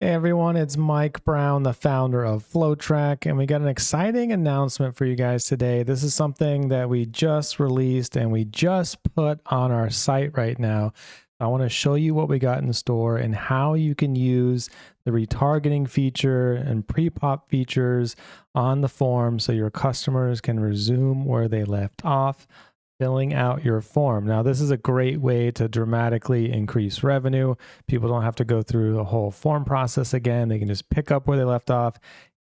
Hey everyone, it's Mike Brown, the founder of FlowTrack, and we got an exciting announcement for you guys today. This is something that we just released and we just put on our site right now. I want to show you what we got in store and how you can use the retargeting feature and prepop features on the form so your customers can resume where they left off filling out your form. Now, this is a great way to dramatically increase revenue. People don't have to go through the whole form process again. They can just pick up where they left off,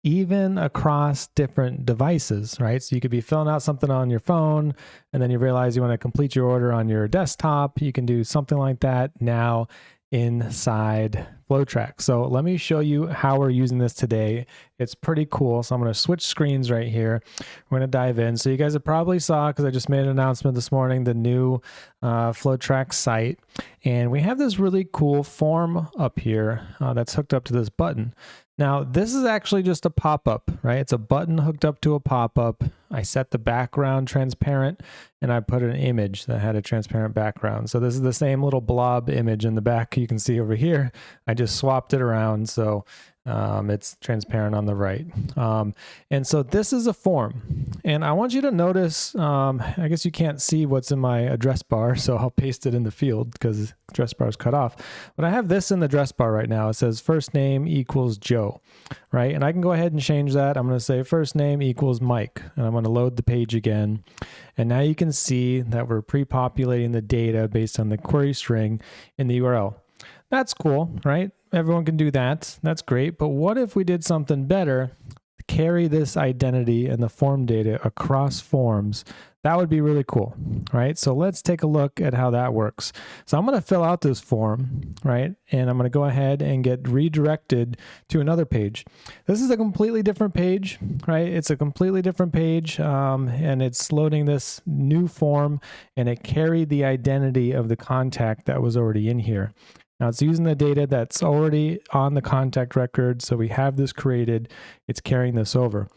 even across different devices, right? So you could be filling out something on your phone, and then you realize you want to complete your order on your desktop. You can do something like that now inside FlowTrack. So let me show you how we're using this today. It's pretty cool. So I'm going to switch screens right here. We're going to dive in. So you guys have probably saw, because I just made an announcement this morning, the new FlowTrack site. And we have this really cool form up here that's hooked up to this button. Now, this is actually just a pop-up, right? It's a button hooked up to a pop-up. I set the background transparent, and I put an image that had a transparent background. So this is the same little blob image in the back you can see over here. I just swapped it around so it's transparent on the right. And so this is a form. And I want you to notice, I guess you can't see what's in my address bar, so I'll paste it in the field because the address bar is cut off. But I have this in the address bar right now. It says first name equals Joe, right? And I can go ahead and change that. I'm going to say first name equals Mike, and I'm going to load the page again. And now you can see that we're pre-populating the data based on the query string in the URL. That's cool, right? Everyone can do that. That's great. But what if we did something better? Carry this identity and the form data across forms. That would be really cool, right? So let's take a look at how that works. So I'm going to fill out this form, right? And I'm going to go ahead and get redirected to another page. This is a completely different page, right? It's a completely different page, and it's loading this new form, and it carried the identity of the contact that was already in here. Now it's using the data that's already on the contact record, so we have this created. It's carrying this over.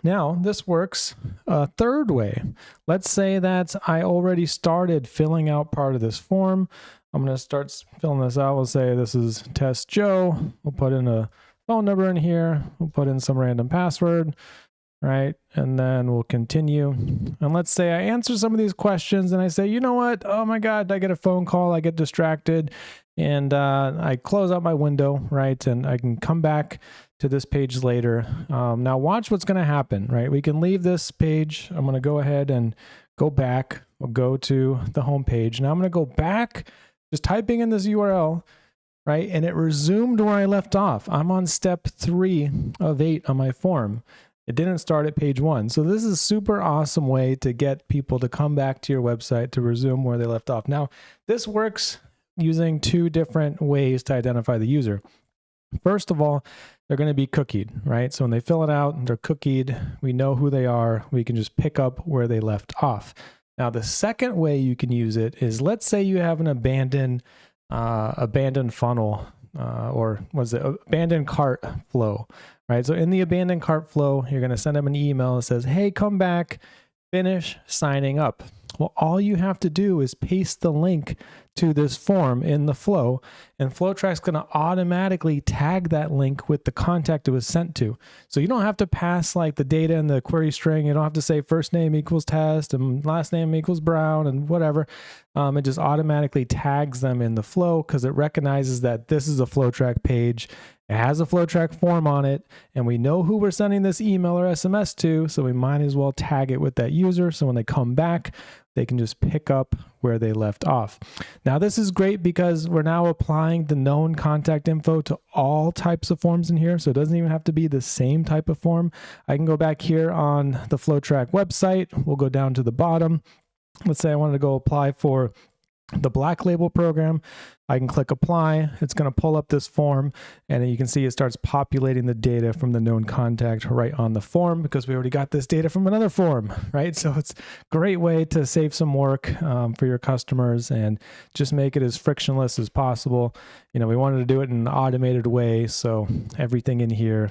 Now, this works a third way. Let's say that I already started filling out part of this form. I'm going to start filling this out. We'll say this is test Joe. We'll put in a phone number in here. We'll put in some random password, right? And then we'll continue. And let's say I answer some of these questions and I say, you know what? Oh my God, I get a phone call. I get distracted and I close out my window, right? And I can come back to this page later. Now watch what's going to happen, right? We can leave this page. I'm going to go ahead and go back. We'll go to the home page. Now I'm going to go back, just typing in this URL, right? And it resumed where I left off. I'm on step 3 of 8 on my form. It didn't start at page 1. So this is a super awesome way to get people to come back to your website to resume where they left off. Now, this works using 2 different ways to identify the user. First of all, they're going to be cookied, right? So when they fill it out, they're cookied. We know who they are. We can just pick up where they left off. Now, the second way you can use it is, let's say you have an abandoned funnel, or was it abandoned cart flow, right? So in the abandoned cart flow, you're going to send them an email that says, hey, come back, finish signing up. Well, all you have to do is paste the link to this form in the flow, and FlowTrack's going to automatically tag that link with the contact it was sent to. So you don't have to pass like the data in the query string. You don't have to say first name equals test and last name equals Brown and whatever. It just automatically tags them in the flow because it recognizes that this is a FlowTrack page. It has a FlowTrack form on it, and we know who we're sending this email or SMS to, so we might as well tag it with that user. So when they come back, they can just pick up where they left off. Now, this is great because we're now applying the known contact info to all types of forms in here. So it doesn't even have to be the same type of form. I can go back here on the FlowTrack website. We'll go down to the bottom. Let's say I wanted to go apply for the Black Label program. I can click apply. It's going to pull up this form, and you can see it starts populating the data from the known contact right on the form because we already got this data from another form, right? So it's a great way to save some work for your customers and just make it as frictionless as possible. You know, we wanted to do it in an automated way, so everything in here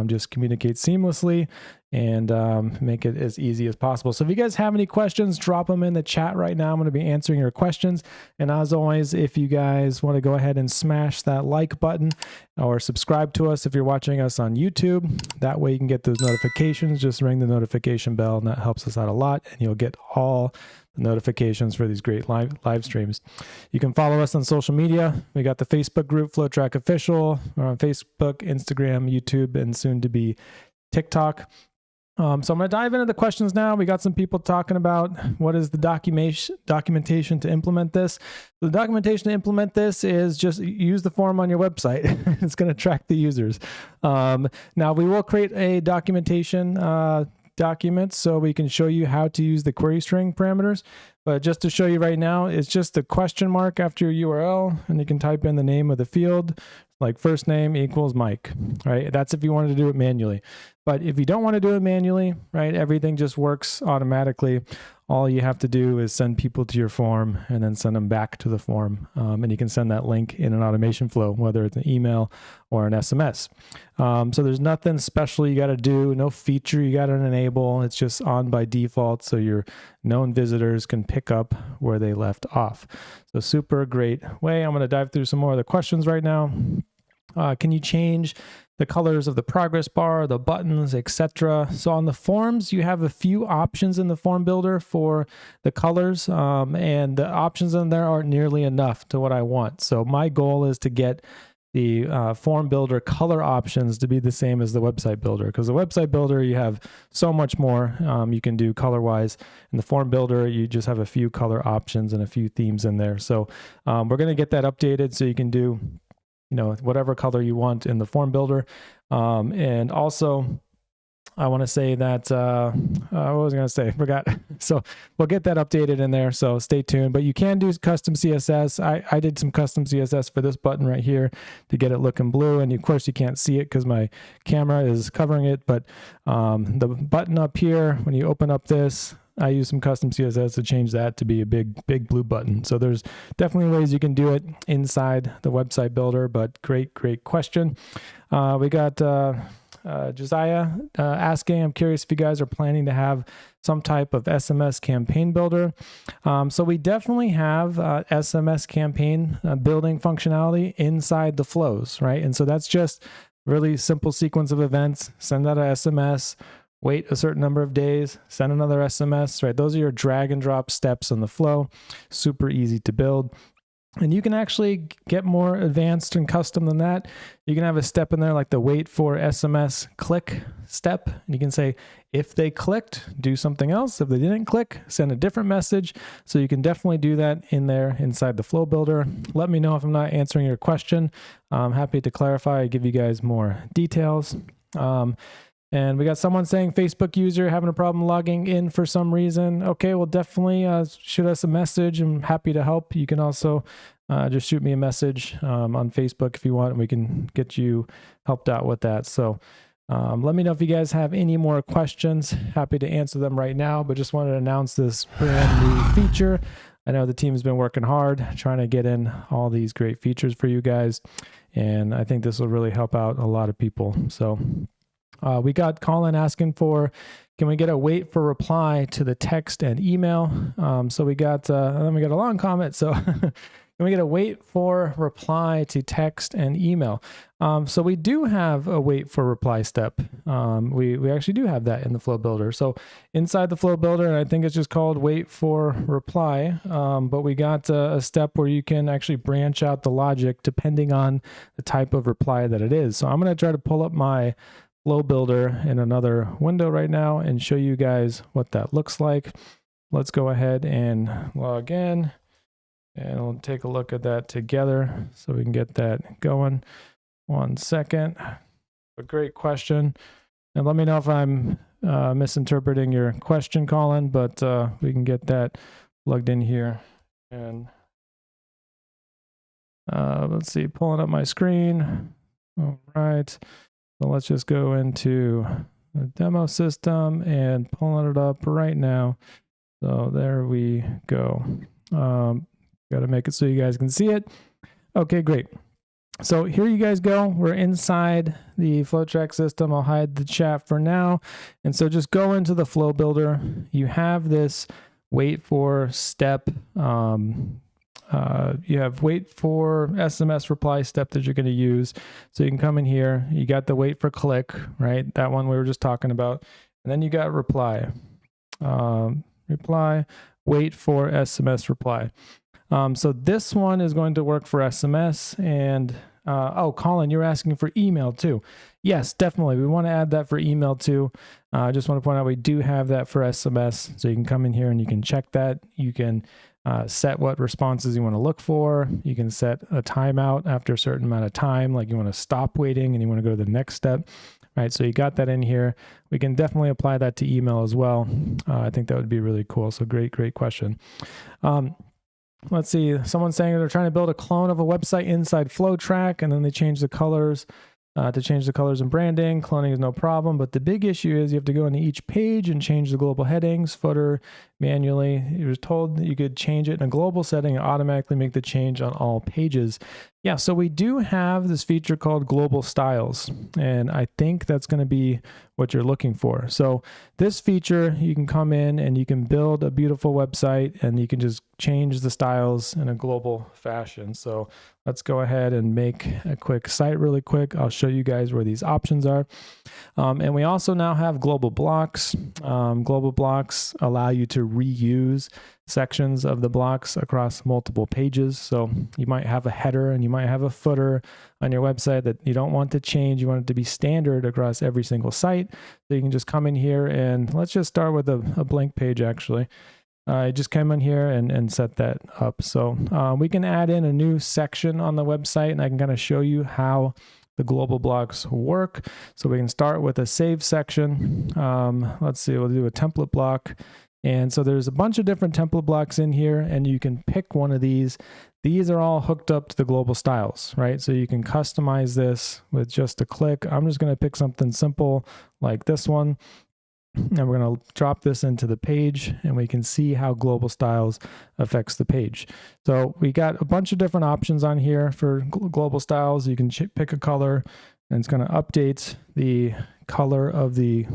just communicates seamlessly, and make it as easy as possible. So if you guys have any questions, drop them in the chat right now. I'm going to be answering your questions. And as always, if you guys want to go ahead and smash that like button or subscribe to us if you're watching us on YouTube, that way you can get those notifications. Just ring the notification bell, and that helps us out a lot, and you'll get all the notifications for these great live streams. You can follow us on social media. We got the Facebook group, FlowTrack Official. We're on Facebook, Instagram, YouTube, and soon to be TikTok. So I'm going to dive into the questions now. We got some people talking about what is the documentation to implement this. The documentation to implement this is just use the form on your website. It's going to track the users. Now we will create a documentation document so we can show you how to use the query string parameters. But just to show you right now, it's just a question mark after your URL, and you can type in the name of the field, like first name equals Mike, right? That's if you wanted to do it manually. But if you don't want to do it manually, right, everything just works automatically. All you have to do is send people to your form and then send them back to the form. And you can send that link in an automation flow, whether it's an email or an SMS. So there's nothing special you got to do, no feature you got to enable. It's just on by default, so your known visitors can pick up where they left off. So super great way. I'm going to dive through some more of the questions right now. Can you change the colors of the progress bar, the buttons, etc.? So on the forms, you have a few options in the form builder for the colors, and the options in there aren't nearly enough to what I want. So my goal is to get the form builder color options to be the same as the website builder, because the website builder, you have so much more you can do color wise. In the form builder, you just have a few color options and a few themes in there. So we're going to get that updated so you can do, you know, whatever color you want in the form builder. And also, I want to say that, what was I going to say? Forgot. So we'll get that updated in there. So stay tuned. But you can do custom CSS. I did some custom CSS for this button right here to get it looking blue. And of course, you can't see it because my camera is covering it. But the button up here, when you open up this, I use some custom CSS to change that to be a big blue button. So there's definitely ways you can do it inside the website builder, but great question. We got Josiah asking, I'm curious if you guys are planning to have some type of SMS campaign builder. So we definitely have SMS campaign building functionality inside the flows, right? And so that's just really simple sequence of events. Send out a SMS, wait a certain number of days, send another SMS, right? Those are your drag and drop steps in the flow. Super easy to build. And you can actually get more advanced and custom than that. You can have a step in there like the wait for SMS click step. And you can say, if they clicked, do something else. If they didn't click, send a different message. So you can definitely do that in there inside the flow builder. Let me know if I'm not answering your question. I'm happy to clarify, give you guys more details. And we got someone saying Facebook user having a problem logging in for some reason. Okay, well, definitely shoot us a message. I'm happy to help. You can also just shoot me a message on Facebook if you want, and we can get you helped out with that. So let me know if you guys have any more questions. Happy to answer them right now, but just wanted to announce this brand new feature. I know the team's been working hard trying to get in all these great features for you guys, and I think this will really help out a lot of people. So we got Colin asking for, can we get a wait for reply to the text and email? So we got, then we got a long comment. So can we get a wait for reply to text and email? So we do have a wait for reply step. We actually do have that in the flow builder. So inside the flow builder, and I think it's just called wait for reply. But we got a step where you can actually branch out the logic depending on the type of reply that it is. So I'm going to try to pull up my flow builder in another window right now and show you guys what that looks like. Let's go ahead and log in, and we'll take a look at that together so we can get that going. 1 second. A great question. And let me know if I'm misinterpreting your question, Colin, but we can get that plugged in here. And let's see, pulling up my screen. All right. So let's just go into the demo system and pulling it up right now. So there we go. Got to make it so you guys can see it. Okay, great. So here you guys go. We're inside the FlowTrack system. I'll hide the chat for now. And so just go into the Flow Builder. You have this wait for step. You have wait for SMS reply step that you're going to use. So you can come in here. You got the wait for click, right? That one we were just talking about. And then you got reply. Reply, wait for SMS reply. So this one is going to work for SMS. And oh, Colin, you're asking for email too. Yes, definitely. We want to add that for email too. I just want to point out we do have that for SMS. So you can come in here and you can check that. You can set what responses you want to look for. You can set a timeout after a certain amount of time, like you want to stop waiting and you want to go to the next step. Right, so you got that in here. We can definitely apply that to email as well. I think that would be really cool. So great question. Let's see, someone's saying they're trying to build a clone of a website inside FlowTrack, and then they change the colors to change the colors and branding. Cloning is no problem, but the big issue is you have to go into each page and change the global headings, footer manually. You was told that you could change it in a global setting and automatically make the change on all pages. Yeah, so we do have this feature called global styles, and I think that's going to be what you're looking for. So this feature, you can come in and you can build a beautiful website and you can just change the styles in a global fashion. So let's go ahead and make a quick site really quick. I'll show you guys where these options are. And we also now have global blocks. Global blocks allow you to reuse sections of the blocks across multiple pages. So you might have a header and you might have a footer on your website that you don't want to change. You want it to be standard across every single site. So you can just come in here and let's just start with a blank page actually. I just came in here and set that up. So we can add in a new section on the website and I can kind of show you how the global blocks work. So we can start with a save section. Let's see, we'll do a template block. And so there's a bunch of different template blocks in here and you can pick one of these. These are all hooked up to the global styles, right? So you can customize this with just a click. I'm just gonna pick something simple like this one. And we're going to drop this into the page and we can see how global styles affects the page. So we got a bunch of different options on here for global styles. You can pick a color and it's going to update the color of the,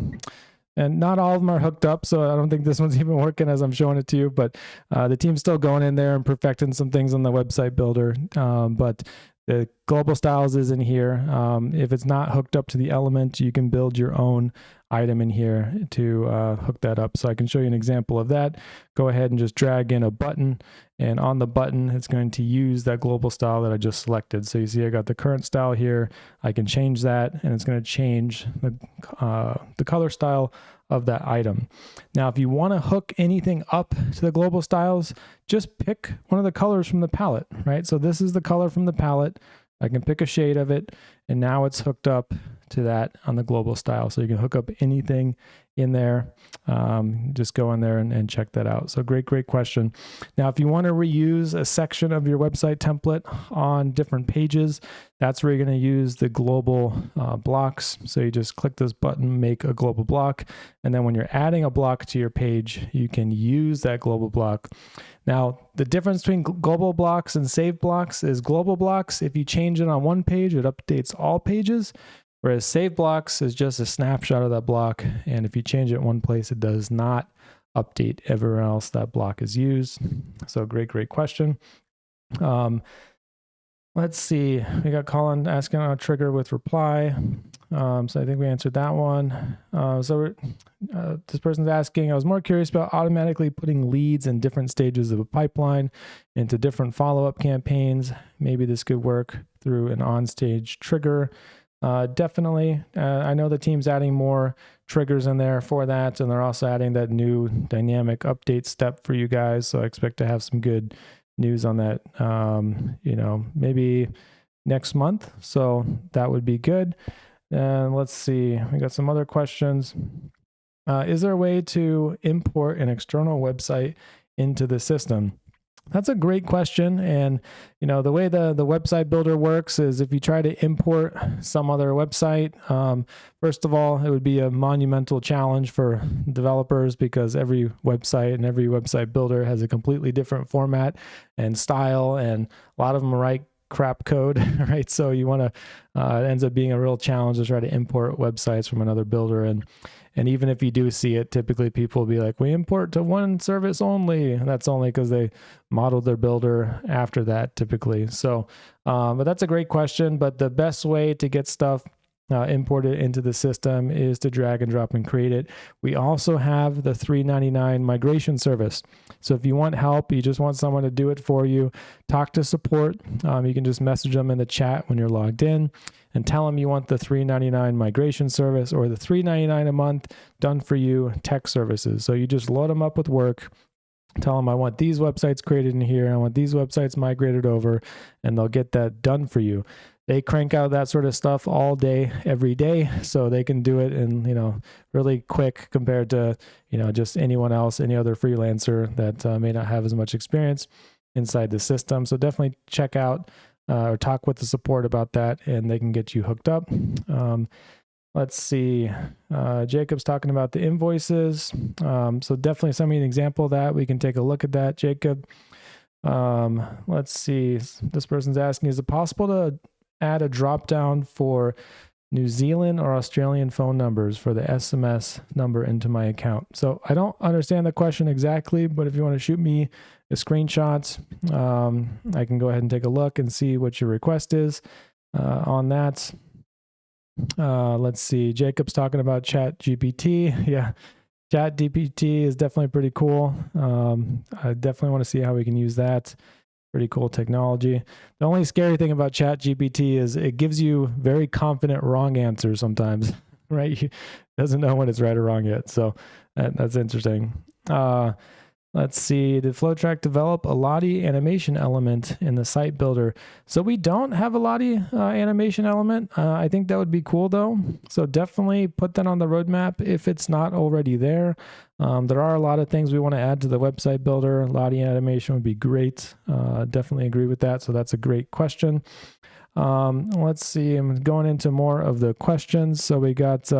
and not all of them are hooked up. So I don't think this one's even working as I'm showing it to you, but the team's still going in there and perfecting some things on the website builder. But the global styles is in here. If it's not hooked up to the element, you can build your own item in here to hook that up. So I can show you an example of that. Go ahead and just drag in a button, and on the button, it's going to use that global style that I just selected. So you see I got the current style here. I can change that, and it's going to change the color style of that item. Now, if you want to hook anything up to the global styles, just pick one of the colors from the palette, right? So this is the color from the palette. I can pick a shade of it, and now it's hooked up to that on the global style. So you can hook up anything in there. Just go in there and check that out. So great question. Now, if you want to reuse a section of your website template on different pages, that's where you're going to use the global blocks. So you just click this button, make a global block. And then when you're adding a block to your page, you can use that global block. Now, the difference between global blocks and save blocks is global blocks, if you change it on one page, it updates all pages. Whereas save blocks is just a snapshot of that block. And if you change it in one place, it does not update everywhere else that block is used. So great question. Let's see, we got Colin asking on a trigger with reply. So I think we answered that one. This person's asking, I was more curious about automatically putting leads in different stages of a pipeline into different follow-up campaigns. Maybe this could work through an on-stage trigger. Definitely. I know the team's adding more triggers in there for that, and they're also adding that new dynamic update step for you guys. So I expect to have some good news on that, maybe next month. So that would be good. And let's see, we got some other questions. Is there a way to import an external website into the system? That's a great question. And, the way the website builder works is if you try to import some other website, first of all, it would be a monumental challenge for developers because every website and every website builder has a completely different format and style. And a lot of them write crap code, right? So you want to, it ends up being a real challenge to try to import websites from another builder. And even if you do see it, typically people will be like, we import to one service only. And that's only because they modeled their builder after that typically. So, but that's a great question. But the best way to get stuff imported into the system is to drag and drop and create it. We also have the $3.99 migration service. So if you want help, you just want someone to do it for you, talk to support. You can just message them in the chat when you're logged in and tell them you want the $3.99 migration service or the $3.99 a month done for you tech services. So you just load them up with work. Tell them I want these websites created in here. I want these websites migrated over, and they'll get that done for you. They crank out that sort of stuff all day, every day, so they can do it in, really quick compared to, just anyone else, any other freelancer that may not have as much experience inside the system. So definitely check out or talk with the support about that, and they can get you hooked up. Let's see. Jacob's talking about the invoices. So definitely send me an example of that. We can take a look at that, Jacob. Let's see. This person's asking, is it possible to add a drop down for New Zealand or Australian phone numbers for the SMS number into my account? So I don't understand the question exactly, but if you want to shoot me a screenshot, I can go ahead and take a look and see what your request is on that. Let's see. Jacob's talking about ChatGPT. Yeah, ChatGPT is definitely pretty cool. I definitely want to see how we can use that. Pretty cool technology. The only scary thing about ChatGPT is it gives you very confident wrong answers sometimes, right? It doesn't know when it's right or wrong yet. So that's interesting. Let's see. Did FlowTrack develop a Lottie animation element in the site builder? So we don't have a Lottie animation element. I think that would be cool though. So definitely put that on the roadmap if it's not already there. There are a lot of things we want to add to the website builder. Lottie animation would be great. Definitely agree with that. So that's a great question. Let's see. I'm going into more of the questions. So we got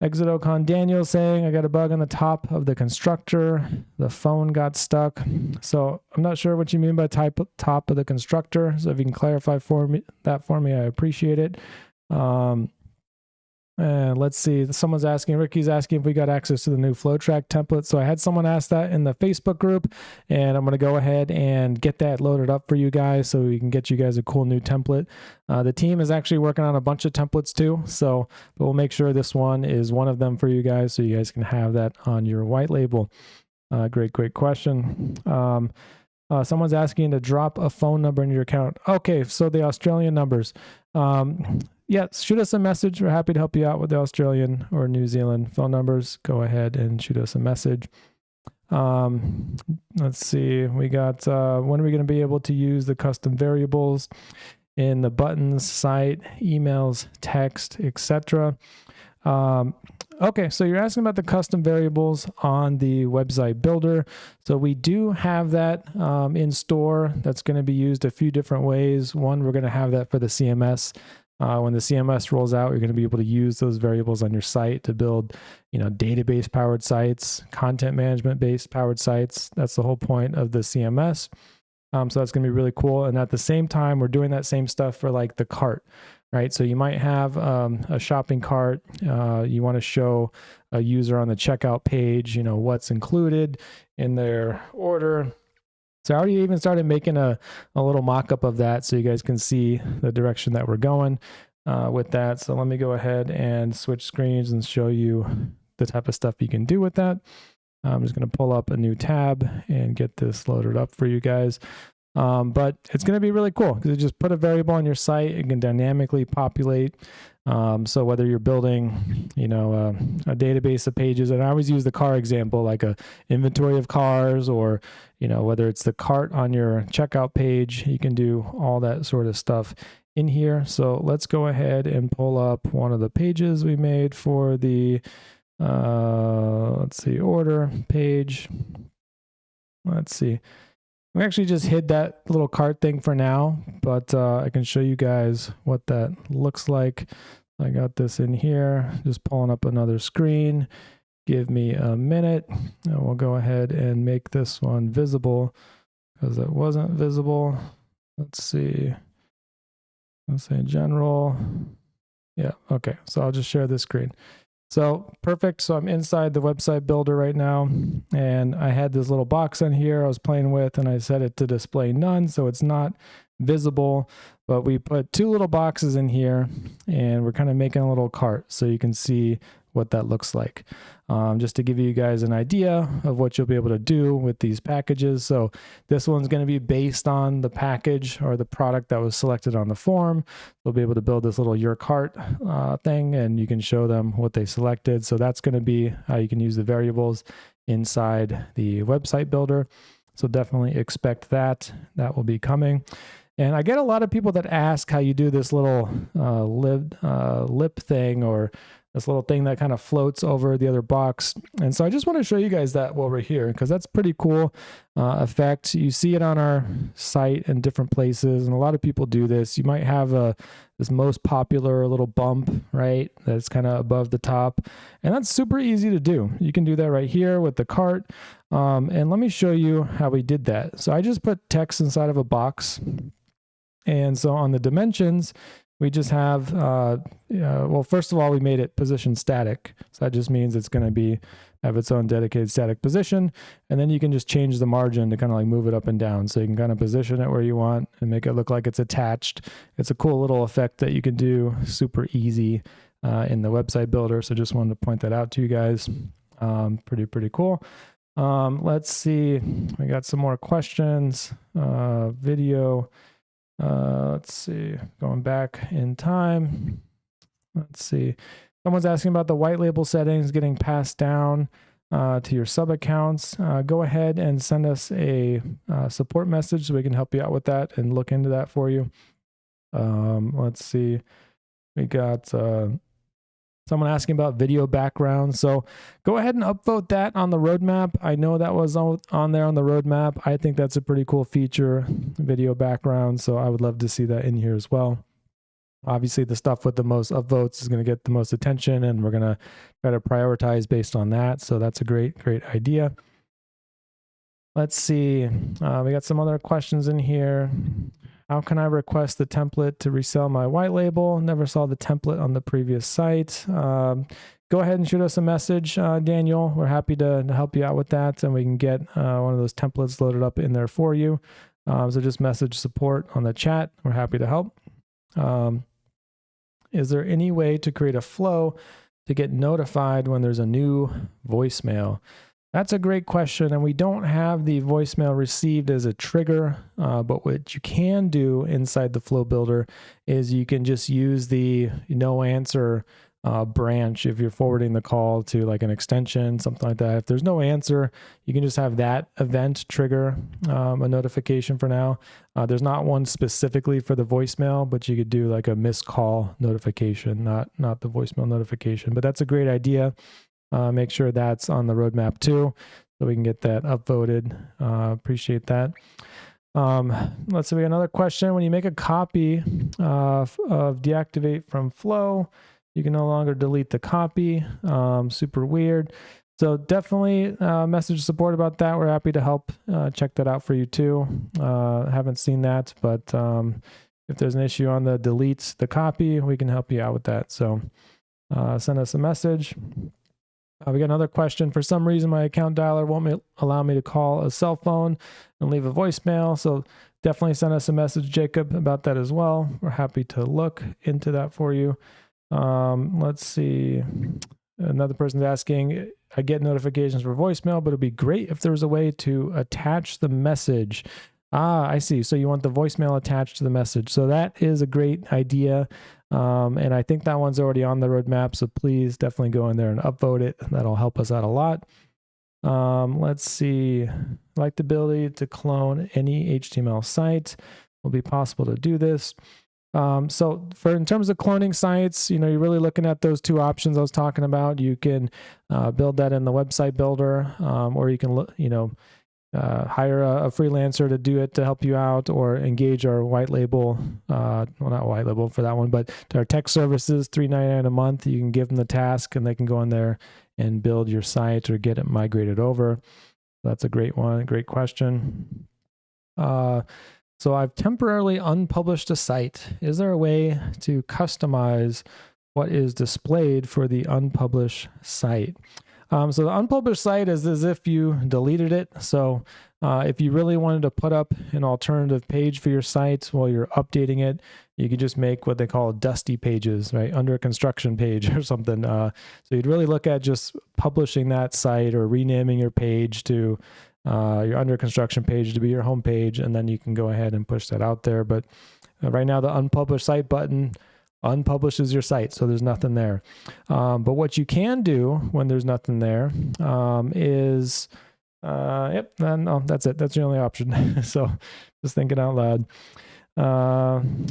Exodocon Daniel saying, I got a bug on the top of the constructor. The phone got stuck. So I'm not sure what you mean by top of the constructor. So if you can clarify that for me, I appreciate it. And let's see, someone's asking, Ricky's asking if we got access to the new FlowTrack template. So I had someone ask that in the Facebook group, and I'm going to go ahead and get that loaded up for you guys so we can get you guys a cool new template. The team is actually working on a bunch of templates too, but we'll make sure this one is one of them for you guys so you guys can have that on your white label. Great question. Someone's asking to drop a phone number in your account. Okay, so the Australian numbers. Yeah, shoot us a message. We're happy to help you out with the Australian or New Zealand phone numbers. Go ahead and shoot us a message. Let's see. We got, when are we going to be able to use the custom variables in the buttons, site, emails, text, etc.? Okay, so you're asking about the custom variables on the website builder. So we do have that in store. That's going to be used a few different ways. One, we're going to have that for the CMS. When the CMS rolls out, you're going to be able to use those variables on your site to build, database-powered sites, content management-based powered sites. That's the whole point of the CMS. So that's going to be really cool. And at the same time, we're doing that same stuff for like the cart, right? So you might have a shopping cart. You want to show a user on the checkout page, what's included in their order. So I already even started making a little mock-up of that so you guys can see the direction that we're going with that. So let me go ahead and switch screens and show you the type of stuff you can do with that. I'm just going to pull up a new tab and get this loaded up for you guys. But it's going to be really cool because you just put a variable on your site. It can dynamically populate. So whether you're building, a database of pages, and I always use the car example, like a inventory of cars, or, whether it's the cart on your checkout page, you can do all that sort of stuff in here. So let's go ahead and pull up one of the pages we made for the, let's see, order page. Let's see. We actually just hid that little cart thing for now, but I can show you guys what that looks like. I got this in here, just pulling up another screen. Give me a minute, and we'll go ahead and make this one visible because it wasn't visible. let's see. Let's say general. Yeah, okay. So I'll just share this screen. So perfect. So I'm inside the website builder right now, and I had this little box on here I was playing with, and I set it to display none, so it's not visible. But we put two little boxes in here, and we're kind of making a little cart so you can see what that looks like. Just to give you guys an idea of what you'll be able to do with these packages. So this one's going to be based on the package or the product that was selected on the form. They'll be able to build this little your cart thing, and you can show them what they selected. So that's going to be how you can use the variables inside the website builder. So definitely expect that. That will be coming. And I get a lot of people that ask how you do this little lip thing, or this little thing that kind of floats over the other box. And so I just want to show you guys that while we're here, because that's pretty cool effect. You see it on our site in different places, and a lot of people do this. You might have this most popular little bump, right, that's kind of above the top, and that's super easy to do. You can do that right here with the cart. And let me show you how we did that. So I just put text inside of a box. And so on the dimensions, we just have, well, first of all, we made it position static. So that just means it's going to have its own dedicated static position. And then you can just change the margin to kind of like move it up and down. So you can kind of position it where you want and make it look like it's attached. It's a cool little effect that you can do super easy in the website builder. So just wanted to point that out to you guys. Pretty cool. Let's see. We got some more questions. Video. Let's see, going back in time. Let's see. Someone's asking about the white label settings getting passed down to your sub accounts. Go ahead and send us a support message so we can help you out with that and look into that for you. Let's see. We got someone asking about video background. So go ahead and upvote that on the roadmap. I know that was on there on the roadmap. I think that's a pretty cool feature, video background. So I would love to see that in here as well. Obviously, the stuff with the most upvotes is going to get the most attention, and we're going to try to prioritize based on that. So that's a great idea. Let's see. We got some other questions in here. How can I request the template to resell my white label? Never saw the template on the previous site. Go ahead and shoot us a message, Daniel. We're happy to help you out with that, and we can get one of those templates loaded up in there for you. So just message support on the chat. We're happy to help. Is there any way to create a flow to get notified when there's a new voicemail? That's a great question, and we don't have the voicemail received as a trigger, but what you can do inside the flow builder is you can just use the no answer branch if you're forwarding the call to like an extension, something like that. If there's no answer, you can just have that event trigger a notification for now. There's not one specifically for the voicemail, but you could do like a missed call notification, not the voicemail notification. But that's a great idea. Make sure that's on the roadmap too, so we can get that upvoted. Appreciate that. Let's see, we got another question. When you make a copy of deactivate from flow, you can no longer delete the copy. Super weird. So definitely message support about that. We're happy to help check that out for you too. Haven't seen that, but if there's an issue on the delete the copy, we can help you out with that. So send us a message. We got another question. For some reason, my account dialer won't allow me to call a cell phone and leave a voicemail. So definitely send us a message, Jacob, about that as well. We're happy to look into that for you. Let's see. Another person's asking, I get notifications for voicemail, but it'd be great if there was a way to attach the message. I see. So you want the voicemail attached to the message. So that is a great idea. And I think that one's already on the roadmap. So please definitely go in there and upvote it. That'll help us out a lot. Let's see. Like the ability to clone any HTML site. Will be possible to do this. So in terms of cloning sites, you're really looking at those two options I was talking about. You can build that in the website builder, or you can hire a freelancer to do it to help you out, or engage our white label, well, not white label for that one, but our tech services, $3.99 a month. You can give them the task and they can go in there and build your site or get it migrated over. That's a great one, great question. So I've temporarily unpublished a site. Is there a way to customize what is displayed for the unpublished site? So the unpublished site is as if you deleted it. So if you really wanted to put up an alternative page for your site while you're updating it, you could just make what they call dusty pages, right? Under construction page or something. So you'd really look at just publishing that site or renaming your page to your under construction page to be your home page, and then you can go ahead and push that out there. But right now the unpublished site button unpublishes your site, so there's nothing there. But what you can do when there's nothing there is, that's it. That's the only option. So just thinking out loud.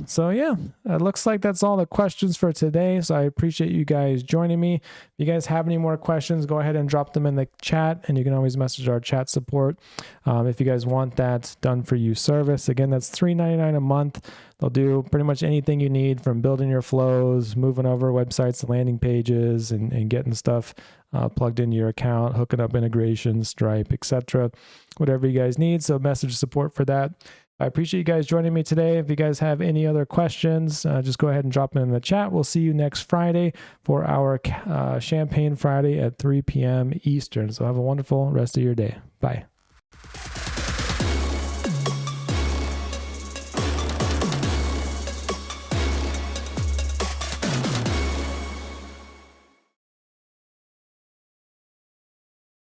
So yeah, it looks like that's all the questions for today. So I appreciate you guys joining me. If you guys have any more questions, go ahead and drop them in the chat, and you can always message our chat support. If you guys want that done for you service, again, that's $3.99 a month. They'll do pretty much anything you need, from building your flows, moving over websites to landing pages, and getting stuff plugged into your account, hooking up integrations, Stripe, etc. Whatever you guys need. So message support for that. I appreciate you guys joining me today. If you guys have any other questions, just go ahead and drop them in the chat. We'll see you next Friday for our Champagne Friday at 3 p.m. Eastern. So have a wonderful rest of your day. Bye.